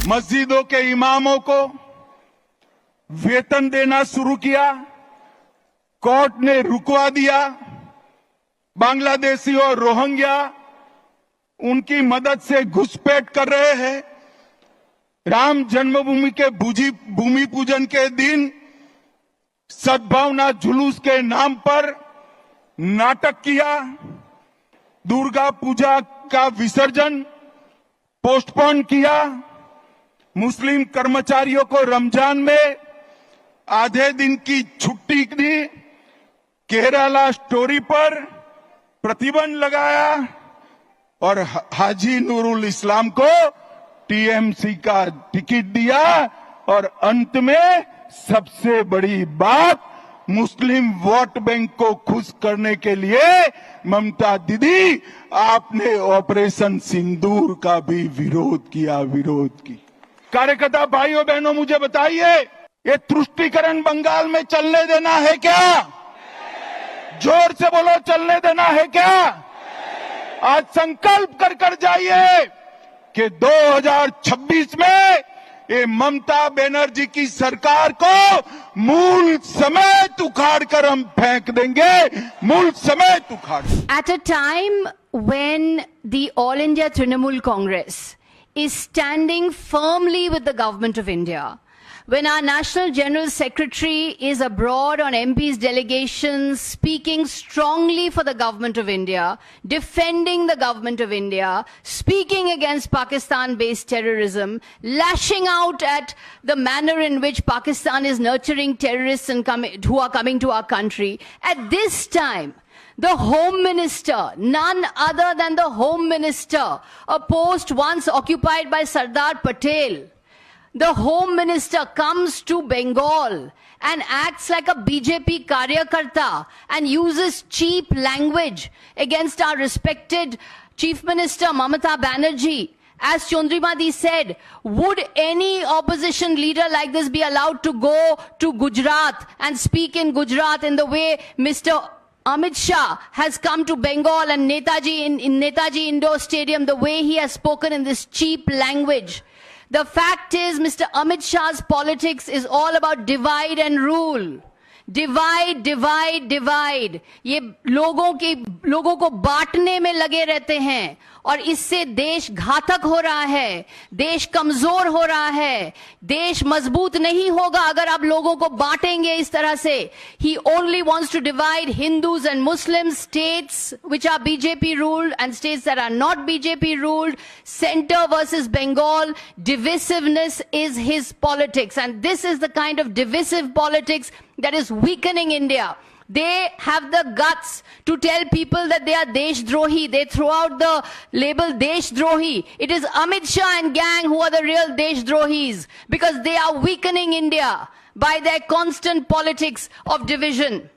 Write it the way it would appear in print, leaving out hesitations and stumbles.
मस्जिदों के इमामों को वेतन देना शुरू किया, कोर्ट ने रुकवा दिया। बांग्लादेशी और रोहिंग्या उनकी मदद से घुसपैठ कर रहे हैं। राम जन्मभूमि के भूमि पूजन के दिन सद्भावना जुलूस के नाम पर नाटक किया। दुर्गा पूजा का विसर्जन पोस्टपोन किया। मुस्लिम कर्मचारियों को रमजान में आधे दिन की छुट्टी दी। केरला स्टोरी पर प्रतिबंध लगाया और हाजी नूरुल इस्लाम को टीएमसी का टिकट दिया। और अंत में सबसे बड़ी बात, मुस्लिम वोट बैंक को खुश करने के लिए ममता दीदी आपने ऑपरेशन सिंदूर का भी विरोध किया। कार्यकर्ता भाइयों बहनों, मुझे बताइए, ये तुष्टीकरण बंगाल में चलने देना है क्या? जोर से बोलो, चलने देना है क्या? आज संकल्प कर जाइए कि 2026 में ये ममता बनर्जी की सरकार को मूल समेत उखाड़ कर हम फेंक देंगे, मूल समेत उखाड़। At a time when the All India Trinamool Congress is standing firmly with the government of India, when our National General Secretary is abroad on MP's delegations, speaking strongly for the government of India, defending the government of India, speaking against Pakistan-based terrorism, lashing out at the manner in which Pakistan is nurturing terrorists who are coming to our country. At this time, the Home Minister, none other than the Home Minister, a post once occupied by Sardar Patel, the Home Minister comes to Bengal and acts like a BJP karyakarta and uses cheap language against our respected Chief Minister Mamata Banerjee. As Chandrimati said, would any opposition leader like this be allowed to go to Gujarat and speak in Gujarat in the way Mr. Amit Shah has come to Bengal and Netaji in Netaji Indoor Stadium, the way he has spoken in this cheap language? The fact is, Mr. Amit Shah's politics is all about divide and rule. Divide, divide, divide. ये लोगों को बांटने में लगे रहते हैं और इससे देश घातक हो रहा है, देश कमजोर हो रहा है, देश मजबूत नहीं होगा अगर आप लोगों को बांटेंगे इस तरह से. He only wants to divide Hindus and Muslims, states which are BJP ruled and states that are not BJP ruled, center versus Bengal. Divisiveness is his politics, and this is the kind of divisive politics that is weakening India. They have the guts to tell people that they are Deshdrohi. They throw out the label Deshdrohi. It is Amit Shah and gang who are the real Deshdrohis because they are weakening India by their constant politics of division.